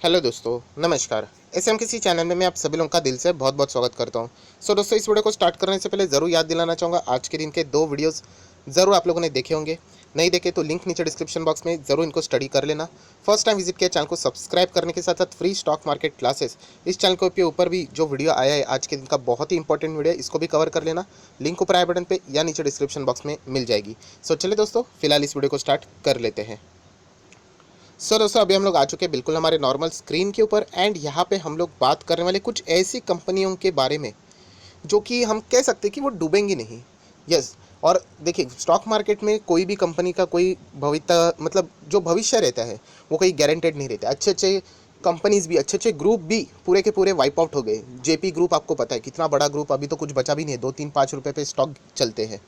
Hello दोस्तों, नमस्कार। SMKC channel में मैं आप सभी लोगों का दिल से बहुत बहुत स्वागत करता हूं। दोस्तों, इस वीडियो को स्टार्ट करने से पहले ज़रूर याद दिलाना चाहूँगा, आज के दिन के 2 वीडियोस ज़रूर आप लोगों ने देखे होंगे। नहीं देखे तो लिंक नीचे डिस्क्रिप्शन बॉक्स में ज़रूर इनको स्टडी कर लेना। फर्स्ट टाइम विजिट किया चैनल को सब्सक्राइब करने के साथ साथ फ्री स्टॉक मार्केट क्लासेस इस चैनल के ऊपर भी जो वीडियो आया है आज के दिन का, बहुत ही इंपॉर्टेंट वीडियो है, इसको भी कवर कर लेना। लिंक ऊपर आई बटन पर या नीचे डिस्क्रिप्शन बॉक्स में मिल जाएगी। चलिए दोस्तों, फिलहाल इस वीडियो को स्टार्ट कर लेते हैं। दोस्तों, अभी हम लोग आ चुके हैं बिल्कुल हमारे नॉर्मल स्क्रीन के ऊपर एंड यहाँ पे हम लोग बात करने वाले कुछ ऐसी कंपनियों के बारे में जो कि हम कह सकते हैं कि वो डूबेंगी नहीं। यस। और देखिए, स्टॉक मार्केट में कोई भी कंपनी का कोई भविष्य, मतलब जो भविष्य रहता है वो कोई गारंटेड नहीं रहता। अच्छे अच्छे कंपनीज भी, अच्छे अच्छे ग्रुप भी पूरे के पूरे वाइप आउट हो गए। जेपी ग्रुप आपको पता है कितना बड़ा ग्रुप, अभी तो कुछ बचा भी नहीं है, 2-3-5 रुपये पे स्टॉक चलते हैं।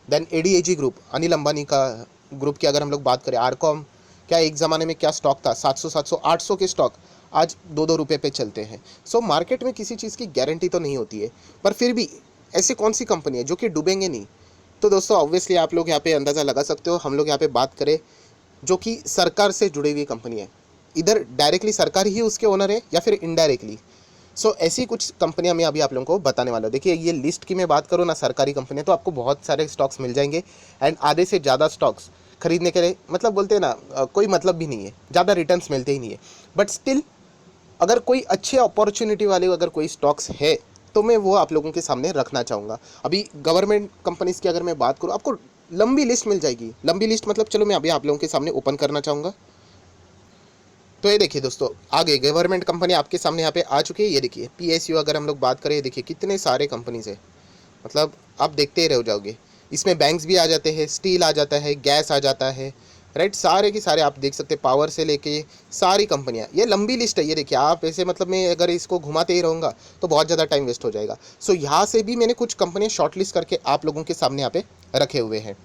Then ADAG group, Anil Ambani का ग्रुप की अगर हम लोग बात करें, आरकॉम, क्या एक ज़माने में क्या स्टॉक था, 700-800 के स्टॉक आज 2-2 रुपये पे चलते हैं। मार्केट में किसी चीज़ की गारंटी तो नहीं होती है, पर फिर भी ऐसी कौन सी कंपनी है जो कि डूबेंगे नहीं। तो दोस्तों, ऑब्वियसली आप लोग यहाँ पे अंदाज़ा लगा सकते हो, हम लोग यहाँ पे बात करें जो कि सरकार से जुड़ी हुई कंपनी है। इधर डायरेक्टली सरकार ही उसके ओनर है या फिर इनडायरेक्टली। ऐसी कुछ कंपनियां मैं अभी आप लोगों को बताने वाला हूँ। देखिए, ये लिस्ट की मैं बात करूँ ना, सरकारी कंपनी, तो आपको बहुत सारे स्टॉक्स मिल जाएंगे एंड आधे से ज़्यादा स्टॉक्स खरीदने के लिए, मतलब बोलते हैं ना, कोई मतलब भी नहीं है, ज़्यादा रिटर्न्स मिलते ही नहीं है। बट स्टिल, अगर कोई अच्छे अपॉर्चुनिटी वाले अगर कोई स्टॉक्स है तो मैं वो आप लोगों के सामने रखना चाहूँगा। अभी गवर्नमेंट कंपनीज़ की अगर मैं बात करूँ, आपको लंबी लिस्ट मिल जाएगी। लंबी लिस्ट मतलब, चलो मैं अभी आप लोगों के सामने ओपन करना चाहूँगा। तो ये देखिए दोस्तों, आगे गवर्नमेंट कंपनी आपके सामने यहाँ पे आ चुकी है। ये देखिए पीएसयू अगर हम लोग बात करें, देखिए कितने सारे कंपनीज है, मतलब आप देखते ही रह जाओगे। इसमें बैंक्स भी आ जाते हैं, स्टील आ जाता है, गैस आ जाता है, राइट। सारे के सारे आप देख सकते हैं, पावर से लेके सारी कंपनियां, ये लंबी लिस्ट है। ये देखिए, आप ऐसे मतलब मैं अगर इसको घुमाते ही रहूँगा तो बहुत ज़्यादा टाइम वेस्ट हो जाएगा। यहाँ से भी मैंने कुछ कंपनियां शॉर्टलिस्ट करके आप लोगों के सामने यहाँ पे रखे हुए हैं।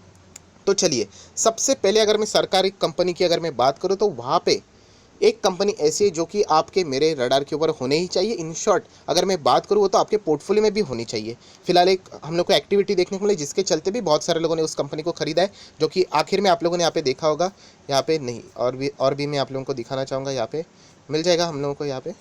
तो चलिए, सबसे पहले अगर मैं सरकारी कंपनी की अगर मैं बात करूँ तो वहाँ पे एक कंपनी ऐसी है जो कि आपके मेरे रडार के ऊपर होने ही चाहिए। इन शॉर्ट अगर मैं बात करूँ, वो तो आपके पोर्टफोलियो में भी होनी चाहिए। फिलहाल एक हम लोग को एक्टिविटी देखने को मिली जिसके चलते भी बहुत सारे लोगों ने उस कंपनी को खरीदा है, जो कि आखिर में आप लोगों ने यहाँ पे देखा होगा। यहाँ पे नहीं, और भी मैं आप लोगों को दिखाना चाहूँगा। यहाँ पे मिल जाएगा हम लोगों को। यहाँ पे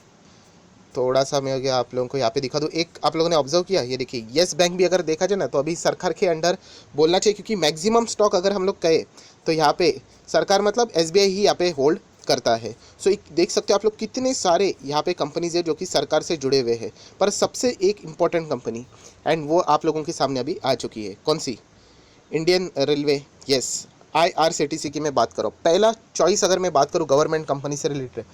थोड़ा सा मैं हो गया, आप लोगों को यहाँ पे दिखा दूँ। एक आप लोगों ने ऑब्जर्व किया, ये देखिए येस बैंक भी अगर देखा जाए ना तो अभी सरकार के अंडर बोलना चाहिए, क्योंकि मैक्सिमम स्टॉक अगर हम लोग कहे तो यहाँ पे सरकार मतलब एसबीआई ही यहाँ पे होल्ड करता है। एक देख सकते हो आप लोग कितने सारे यहाँ पे कंपनीज है जो कि सरकार से जुड़े हुए हैं। पर सबसे एक इम्पॉर्टेंट कंपनी, एंड वो आप लोगों के सामने अभी आ चुकी है, कौन सी? Indian railway. यस, आईआरसीटीसी की मैं बात करूँ, पहला चॉइस अगर मैं बात करूँ गवर्नमेंट कंपनी से रिलेटेड,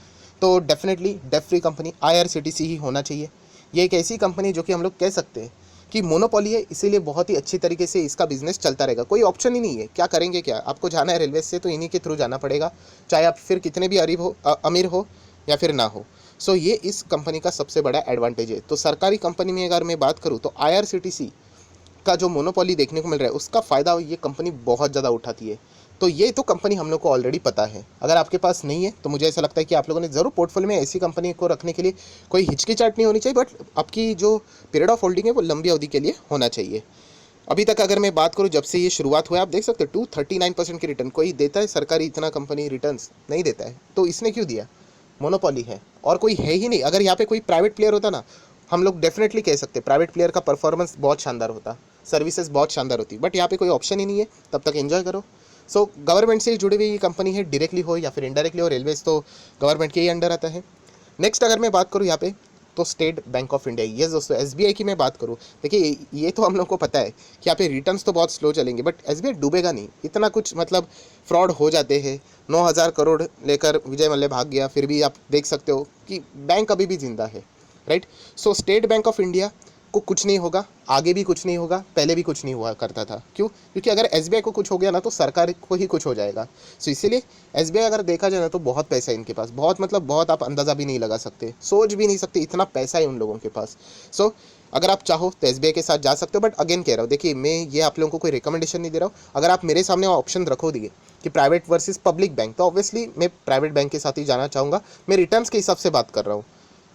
तो definitely debt free company IRCTC ही होना चाहिए। ये एक ऐसी कंपनी जो कि हम लोग कह सकते हैं कि मोनोपोली है, इसीलिए बहुत ही अच्छी तरीके से इसका बिजनेस चलता रहेगा। कोई ऑप्शन ही नहीं है। क्या करेंगे, क्या आपको जाना है रेलवे से तो इन्हीं के थ्रू जाना पड़ेगा, चाहे आप फिर कितने भी अमीर हो या फिर ना हो। ये इस कंपनी का सबसे बड़ा एडवांटेज है। तो सरकारी कंपनी में अगर मैं बात करूँ तो आईआरसीटीसी का जो मोनोपोली देखने को मिल रहा है, उसका फ़ायदा ये कंपनी बहुत ज़्यादा उठाती है। तो ये तो कंपनी हम लोग को ऑलरेडी पता है। अगर आपके पास नहीं है तो मुझे ऐसा लगता है कि आप लोगों ने ज़रूर पोर्टफोलियो में ऐसी कंपनी को रखने के लिए कोई हिचकिचाहट नहीं होनी चाहिए, बट आपकी जो पीरियड ऑफ होल्डिंग है वो लंबी अवधि के लिए होना चाहिए। अभी तक अगर मैं बात करूं, जब से ये शुरुआत हुआ है, आप देख सकते हो 239% की रिटर्न। कोई देता है सरकारी इतना कंपनी रिटर्न्स? नहीं देता है। तो इसने क्यों दिया? मोनोपोली है और कोई है ही नहीं। अगर यहाँ पे कोई प्राइवेट प्लेयर होता ना, हम लोग डेफिनेटली कह सकते प्राइवेट प्लेयर का परफॉर्मेंस बहुत शानदार होता, सर्विसेज बहुत शानदार होती, बट यहाँ पे कोई ऑप्शन ही नहीं है। तब तक एंजॉय करो। गवर्नमेंट से जुड़ी हुई ये कंपनी है, डायरेक्टली हो या फिर इनडायरेक्टली हो, रेलवेज तो गवर्नमेंट के ही अंडर आता है। नेक्स्ट अगर मैं बात करूँ यहाँ पे, तो स्टेट बैंक ऑफ इंडिया। ये दोस्तों एसबीआई की मैं बात करूँ, देखिए ये तो हम लोग को पता है कि यहाँ पे रिटर्न्स तो बहुत स्लो चलेंगे, बट एसबीआई डूबेगा नहीं। इतना कुछ मतलब फ्रॉड हो जाते हैं। 9,000 करोड़ लेकर विजय मल्ल्या भाग गया, फिर भी आप देख सकते हो कि बैंक अभी भी जिंदा है, right. State bank of India को कुछ नहीं होगा, आगे भी कुछ नहीं होगा, पहले भी कुछ नहीं हुआ करता था। क्यों? क्योंकि अगर एसबीआई को कुछ हो गया ना तो सरकार को ही कुछ हो जाएगा। इसीलिए एसबीआई अगर देखा जाए ना तो बहुत पैसा है इनके पास, बहुत मतलब बहुत, आप अंदाज़ा भी नहीं लगा सकते, सोच भी नहीं सकते, इतना पैसा है उन लोगों के पास। अगर आप चाहो तो एसबीआई के साथ जा सकते हो, बट अगेन कह रहा हूँ, देखिए मैं ये आप लोगों को कोई रिकमेंडेशन नहीं दे रहा हूँ। अगर आप मेरे सामने ऑप्शन रखो दिए कि प्राइवेट वर्सेस पब्लिक बैंक, तो ऑब्वियसली मैं प्राइवेट बैंक के साथ ही जाना चाहूँगा। मैं रिटर्न्स के हिसाब से बात कर रहा हूँ,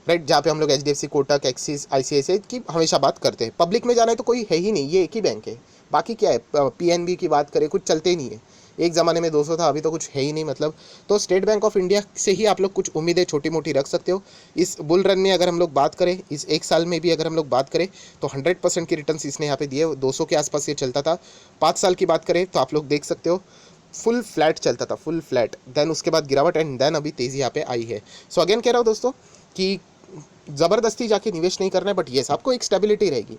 राइट। जहाँ पे हम लोग एचडीएफसी, कोटक, एक्सिस, आईसीआईसीआई की हमेशा बात करते हैं। पब्लिक में जाना है तो कोई है ही नहीं, ये एक ही बैंक है। बाकी क्या है, पीएनबी की बात करें, कुछ चलते ही नहीं है। एक ज़माने में 200 था, अभी तो कुछ है ही नहीं मतलब। तो स्टेट बैंक ऑफ इंडिया से ही आप लोग कुछ उम्मीदें छोटी मोटी रख सकते हो। इस बुल रन में अगर हम लोग बात करें, इस एक साल में भी अगर हम लोग बात करें तो 100% की रिटर्न्स इसने यहाँ पे दिए। 200 के आसपास ये चलता था। 5 साल की बात करें तो आप लोग देख सकते हो फुल फ्लैट चलता था, फुल फ्लैट। देन उसके बाद गिरावट एंड देन अभी तेज़ी यहाँ पे आई है। सो अगेन कह रहा हूँ दोस्तों कि ज़बरदस्ती जाके निवेश नहीं करना है, बट येस आपको एक स्टेबिलिटी रहेगी।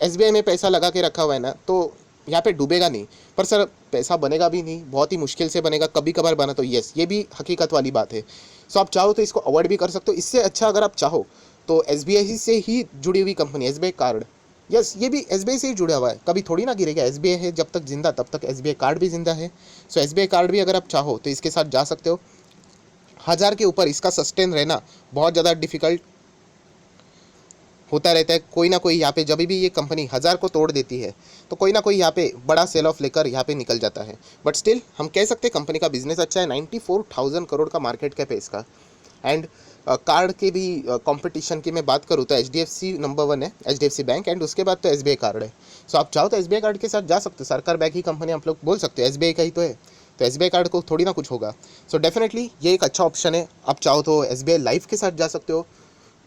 एसबीआई में पैसा लगा के रखा हुआ है ना, तो यहाँ पे डूबेगा नहीं, पर सर पैसा बनेगा भी नहीं, बहुत ही मुश्किल से बनेगा, कभी कभार बना तो येस, ये भी हकीकत वाली बात है। सो आप चाहो तो इसको अवॉइड भी कर सकते हो। इससे अच्छा अगर आप चाहो तो एसबीआई से ही जुड़ी हुई कंपनी एसबीआई कार्ड, यस ये भी एसबीआई से ही जुड़ा हुआ है, कभी थोड़ी ना गिरेगा। एसबीआई है जब तक जिंदा तब तक एसबीआई कार्ड भी जिंदा है। सो एसबीआई कार्ड भी अगर आप चाहो तो इसके साथ जा सकते हो। 1000 के ऊपर इसका सस्टेन रहना बहुत ज़्यादा डिफिकल्ट होता रहता है। कोई ना कोई यहाँ पे जब भी ये कंपनी 1000 को तोड़ देती है तो कोई ना कोई यहाँ पे बड़ा सेल ऑफ लेकर यहाँ पे निकल जाता है। बट स्टिल हम कह सकते हैं कंपनी का बिजनेस अच्छा है। 94,000 करोड़ का मार्केट कैप है इसका। एंड कार्ड के भी कंपटीशन की मैं बात करूँ तो HDFC नंबर 1 है, HDFC बैंक, एंड उसके बाद तो SBI कार्ड है। सो आप चाहो तो SBI कार्ड के साथ जा सकते हो। सरकार बैक ही कंपनी आप लोग बोल सकते हो, SBI का ही तो है, तो SBI कार्ड को थोड़ी ना कुछ होगा। सो डेफिनेटली ये एक अच्छा ऑप्शन है। आप चाहो तो SBI लाइफ के साथ जा सकते हो,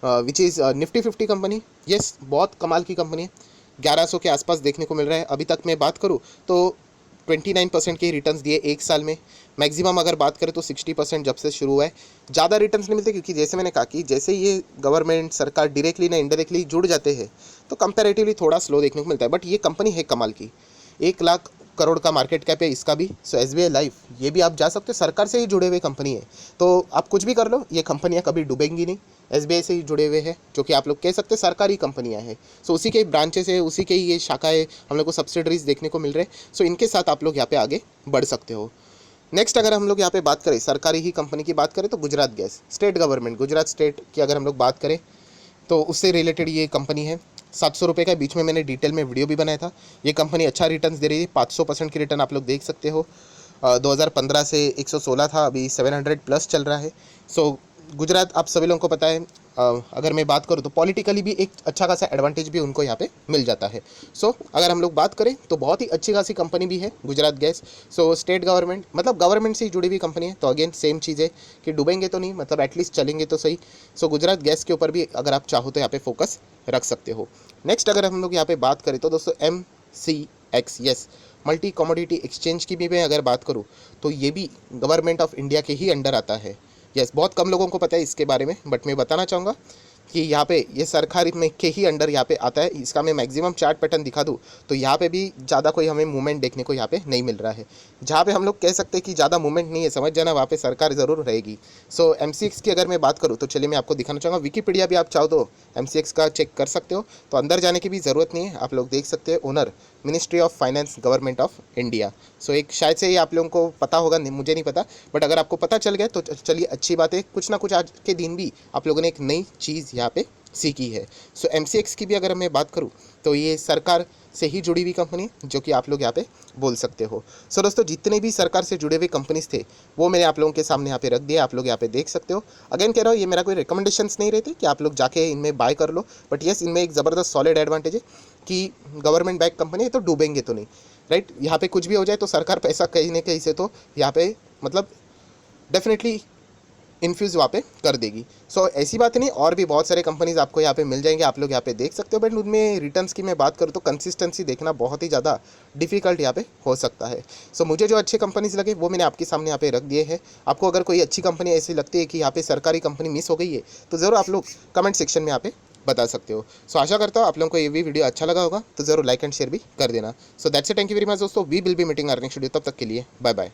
which is Nifty 50 company. Yes बहुत कमाल की कंपनी है। 1100 के आसपास देखने को मिल रहा है। अभी तक मैं बात करूँ तो 29% के रिटर्न्स दिए एक साल में। मैक्सिमम अगर बात करें तो 60% जब से शुरू हुआ है। ज़्यादा रिटर्न्स नहीं मिलते क्योंकि जैसे मैंने कहा कि जैसे ये गवर्नमेंट सरकार डायरेक्टली ना इनडायरेक्टली जुड़ जाते हैं तो कंपैरेटिवली थोड़ा स्लो देखने को मिलता है। बट ये कंपनी है कमाल की। 1 लाख करोड़ का मार्केट कैप है इसका भी। सो SBI लाइफ ये भी आप जा सकते हो, सरकार से ही जुड़े हुए कंपनी है। तो आप कुछ भी कर लो, ये कंपनियां कभी डूबेंगी नहीं। SBI से ही जुड़े हुए हैं, जो कि आप लोग कह सकते हैं सरकारी कंपनियां हैं। सो उसी के ब्रांचेस है, उसी के ही ये शाखाएं हम लोग को सब्सिडरीज देखने को मिल रहे हैं। सो इनके साथ आप लोग यहाँ पे आगे बढ़ सकते हो। नेक्स्ट अगर हम लोग यहाँ पे बात करें सरकारी ही कंपनी की बात करें तो Gujarat gas, state government Gujarat state की अगर हम लोग बात करें तो उससे रिलेटेड ये कंपनी है। 700 रुपये का बीच में मैंने डिटेल में वीडियो भी बनाया था। ये कंपनी अच्छा रिटर्न्स दे रही है, 500% की रिटर्न आप लोग देख सकते हो। 2015 से 116 था, अभी 700 प्लस चल रहा है। सो गुजरात आप सभी लोगों को पता है। अगर मैं बात करूँ तो पॉलिटिकली भी एक अच्छा खासा एडवांटेज भी उनको यहाँ पे मिल जाता है। सो अगर हम लोग बात करें तो बहुत ही अच्छी खासी कंपनी भी है गुजरात गैस। सो स्टेट गवर्नमेंट मतलब गवर्नमेंट से ही जुड़ी हुई कंपनी है। तो अगेन सेम चीज़ है कि डूबेंगे तो नहीं, मतलब एटलीस्ट चलेंगे तो सही। सो गुजरात गैस के ऊपर भी अगर आप चाहो तो यहाँ पे फोकस रख सकते हो। नेक्स्ट अगर हम लोग यहाँ पे बात करें तो दोस्तों MCX, yes multi commodity exchange की भी मैं अगर बात करूँ तो ये भी गवर्नमेंट ऑफ इंडिया के ही अंडर आता है। यस बहुत कम लोगों को पता है इसके बारे में, बट मैं बताना चाहूँगा कि यहाँ पे ये सरकारी में के ही अंडर यहाँ पे आता है। इसका मैं मैक्सिमम चार्ट पैटर्न दिखा दूँ तो यहाँ पे भी ज़्यादा कोई हमें मूवमेंट देखने को यहाँ पे नहीं मिल रहा है। जहाँ पे हम लोग कह सकते हैं कि ज़्यादा मूवमेंट नहीं है, समझ जाना वहाँ पे सरकार ज़रूर रहेगी। सो MCX की अगर मैं बात करूँ तो चलिए मैं आपको दिखाना चाहूँगा। विकीपीडिया भी आप चाहो तो MCX का चेक कर सकते हो, तो अंदर जाने की भी ज़रूरत नहीं है। आप लोग देख सकते हैं owner ministry of finance government of India. So एक शायद से ये आप लोगों को पता होगा, मुझे नहीं पता, बट अगर आपको पता चल गया तो चलिए अच्छी बात है। कुछ ना कुछ आज के दिन भी आप लोगों ने एक नई चीज़ यहाँ पे सीखी है। सो MCX की भी अगर मैं बात करूँ तो ये सरकार से ही जुड़ी हुई कंपनी जो कि आप लोग यहाँ पे बोल सकते हो। सो दोस्तों जितने भी सरकार से जुड़े हुए कंपनीज थे वो मैंने आप लोगों के सामने यहाँ पे रख दिया, आप लोग यहाँ पे देख सकते हो। अगेन कह रहा हूँ ये मेरा कोई रिकमेंडेशंस नहीं रहती कि आप लोग जाके इनमें बाय कर लो, बट यस इनमें एक ज़बरदस्त सॉलिड एडवांटेज है कि गवर्नमेंट बैक कंपनी है तो डूबेंगे तो नहीं, राइट। यहाँ पे कुछ भी हो जाए तो सरकार पैसा कहीं ना कहीं से तो यहाँ पे मतलब डेफिनेटली इन्फ्यूज़ वहाँ पे कर देगी। सो ऐसी बात नहीं, और भी बहुत सारे कंपनीज आपको यहाँ पे मिल जाएंगे, आप लोग यहाँ पे देख सकते हो। बट उनमें रिटर्न्स की मैं बात करूँ तो कंसिस्टेंसी देखना बहुत ही ज़्यादा डिफिकल्ट यहाँ पे हो सकता है। सो मुझे जो अच्छे कंपनीज लगे वो मैंने आपके सामने यहाँ पे रख दिए हैं। आपको अगर कोई अच्छी कंपनी ऐसी लगती है कि यहाँ पे सरकारी कंपनी मिस हो गई है तो ज़रूर आप लोग कमेंट सेक्शन में यहाँ पे बता सकते हो। सो आशा करता हूँ आप लोगों को ये भी वीडियो अच्छा लगा होगा, तो ज़रूर लाइक एंड शेयर भी कर देना। So that's it, thank you very much दोस्तों। We will be meeting our next video, तब तक के लिए बाय बाय।